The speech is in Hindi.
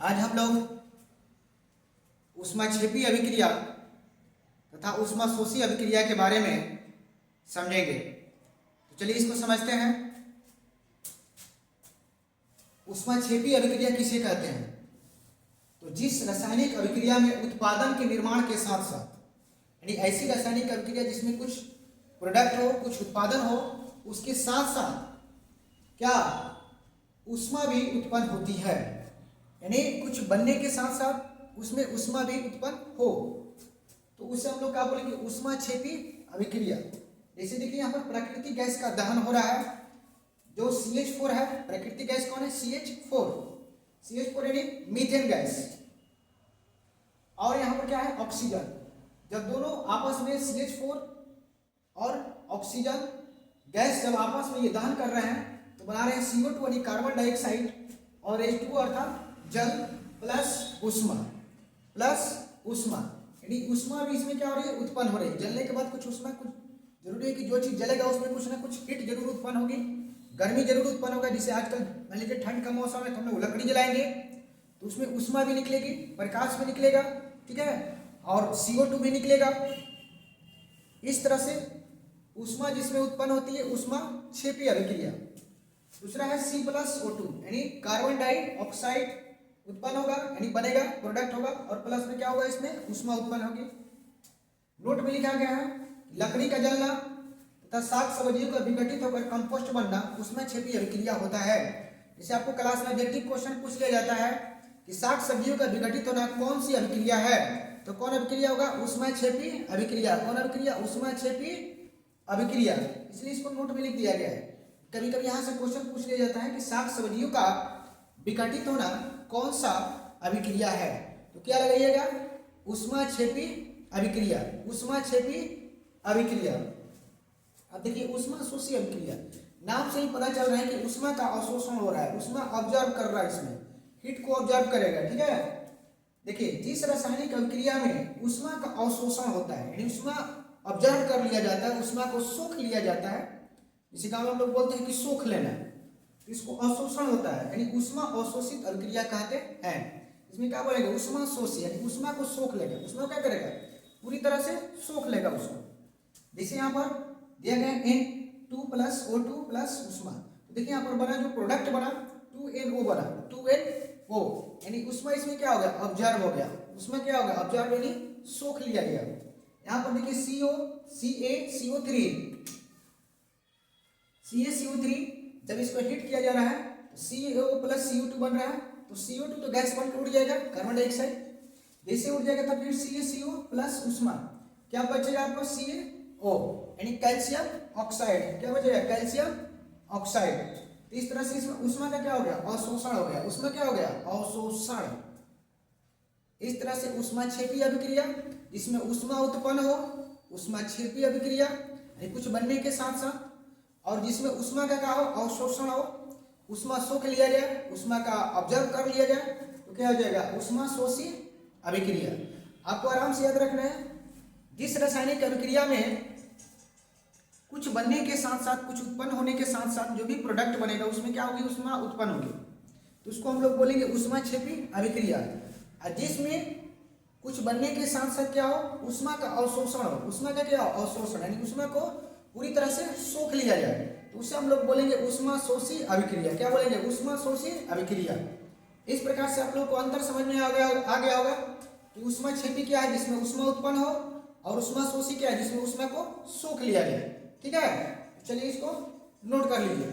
आज हम लोग ऊष्माक्षेपी अभिक्रिया तथा ऊष्माशोषी अभिक्रिया के बारे में समझेंगे। तो चलिए इसको समझते हैं। ऊष्माक्षेपी अभिक्रिया किसे कहते हैं? तो जिस रासायनिक अभिक्रिया में उत्पादन के निर्माण के साथ साथ, यानी ऐसी रासायनिक अभिक्रिया जिसमें कुछ प्रोडक्ट हो, कुछ उत्पादन हो, उसके साथ साथ क्या ऊष्मा भी उत्पन्न होती है, यानी कुछ बनने के साथ साथ उसमें ऊष्मा भी उत्पन्न हो, तो उसे हम लोग क्या बोलेंगे? ऊष्माक्षेपी अभिक्रिया। जैसे देखिए यहाँ पर प्राकृतिक गैस का दहन हो रहा है, जो CH4 है। प्राकृतिक गैस कौन है? CH4 यानी मीथेन गैस। और यहाँ पर क्या है? ऑक्सीजन। जब दोनों आपस में CH4 और ऑक्सीजन गैस जब आपस में ये दहन कर रहे हैं तो बना रहे हैं CO2 यानी कार्बन डाइऑक्साइड, और H2 अर्थात जल प्लस ऊष्मा, यानी ऊष्मा भी इसमें क्या हो रही है? उत्पन्न हो रही है। जलने के बाद कुछ ऊष्मा, कुछ जरूरी है कि जो चीज जलेगा उसमें कुछ ना कुछ हीट जरूर उत्पन्न होगी, गर्मी जरूर उत्पन्न होगा। जैसे आजकल मान लीजिए ठंड का मौसम है तो हम लोग लकड़ी जलाएंगे तो उसमें ऊष्मा भी निकलेगी, प्रकाश भी निकलेगा, ठीक है, और CO2 भी निकलेगा। इस तरह से ऊष्मा जिसमें उत्पन्न होती है ऊष्माक्षेपी अभिक्रिया। दूसरा है C+O2 यानी कार्बन डाइऑक्साइड उत्पन्न होगा, यानी बनेगा, प्रोडक्ट होगा, और प्लस में क्या होगा? इसमें ऊष्मा उत्पन्न होगी। नोट में लिखा गया है लकड़ी का जलना तथा शाक सब्जियों का विघटित होकर कंपोस्ट बनना ऊष्माक्षेपी अभिक्रिया होता है। जैसे आपको क्लास में ऑब्जेक्टिव क्वेश्चन पूछ लिया जाता है कि शाक सब्जियों का विघटित होना कौन सी अभिक्रिया है, तो कौन अभिक्रिया होगा? ऊष्माक्षेपी अभिक्रिया। कौन अभिक्रिया? ऊष्माक्षेपी अभिक्रिया। इसलिए इसको नोट में लिख दिया गया है। कभी कभी यहाँ से क्वेश्चन पूछ लिया जाता है कि शाक सब्जियों का विघटित होना कौन सा अभिक्रिया है, तो क्या लगाइएगा? ऊष्माक्षेपी अभिक्रिया। ऊष्माक्षेपी अभिक्रिया। अब देखिए ऊष्माशोषी अभिक्रिया, नाम से ही पता चल रहा है कि ऊष्मा का अवशोषण हो रहा है, ऊष्मा ऑब्जर्व कर रहा है, इसमें हीट को ऑब्जर्व करेगा, ठीक है। देखिए जिस रासायनिक अभिक्रिया में ऊष्मा का अवशोषण होता है, यानी ऊष्मा ऑब्जर्व कर लिया जाता है, ऊष्मा को सोख लिया जाता है, इसी का हम लोग बोलते हैं कि सोख लेना, तो इसको अवशोषण होता है, यानी ऊष्मा अवशोषित अभिक्रिया कहते हैं। इसमें क्या बोलेंगे? ऊष्मा शोषी, यानी ऊष्मा को सोख लेगा। ऊष्मा क्या करेगा? पूरी तरह से सोख लेगा उसको। जैसे यहाँ पर दिया गया N2+O2 प्लस ऊष्मा, तो देखिए यहाँ पर बना जो प्रोडक्ट बना 2NO बना, 2NO यानी ऊष्मा इसमें क्या हो गया? ऑब्जर्व हो गया। उसमें क्या हो गया? ऑब्जर्व यानी सोख लिया गया। यहाँ पर देखिए CaCO3 जब इसको हीट किया जा रहा है तो CO प्लस CO2 बन रहा है, तो CO2 तो गैस बन के उड़ जाएगा, कार्बन डाइऑक्साइड। जैसे उड़ जाएगा तब फिर CaCO प्लस ऊष्मा, क्या बचेगा आपको? CaO यानी कैल्शियम ऑक्साइड। क्या बचेगा? Calcium oxide. इस तरह से इसमें ऊष्मा का क्या हो गया? अवशोषण हो गया। उसमें क्या हो गया? अवशोषण। इस तरह से ऊष्माक्षेपी अभिक्रिया जिसमें ऊष्मा उत्पन्न हो, ऊष्माक्षेपी अभिक्रिया यानी कुछ बनने के साथ साथ, और जिसमें ऊष्मा का क्या हो? अवशोषण हो, ऊष्मा सोख लिया जाए, ऊष्मा का ऑब्जर्व कर लिया जाए, तो क्या हो जाएगा? ऊष्माशोषी अभिक्रिया। आपको आराम से याद रखना है, जिस रासायनिक अभिक्रिया में कुछ बनने के साथ साथ, कुछ उत्पन्न होने के साथ साथ जो भी प्रोडक्ट बनेगा उसमें क्या होगी? ऊष्मा उत्पन्न होगी, तो उसको हम लोग बोलेंगे ऊष्माक्षेपी अभिक्रिया। और जिसमें कुछ बनने के साथ साथ क्या हो? ऊष्मा का अवशोषण हो। ऊष्मा का क्या हो? अवशोषण, यानी ऊष्मा को पूरी तरह से सोख लिया जाए, तो उसे हम लोग बोलेंगे ऊष्माशोषी अभिक्रिया। क्या बोलेंगे? ऊष्माशोषी अभिक्रिया। इस प्रकार से आप लोग को अंतर समझ में आ गया होगा कि ऊष्माक्षेपी क्या है? जिसमें ऊष्मा उत्पन्न हो, और ऊष्माशोषी क्या है? जिसमें ऊष्मा को सोख लिया जाए, ठीक है। चलिए इसको नोट कर लीजिए।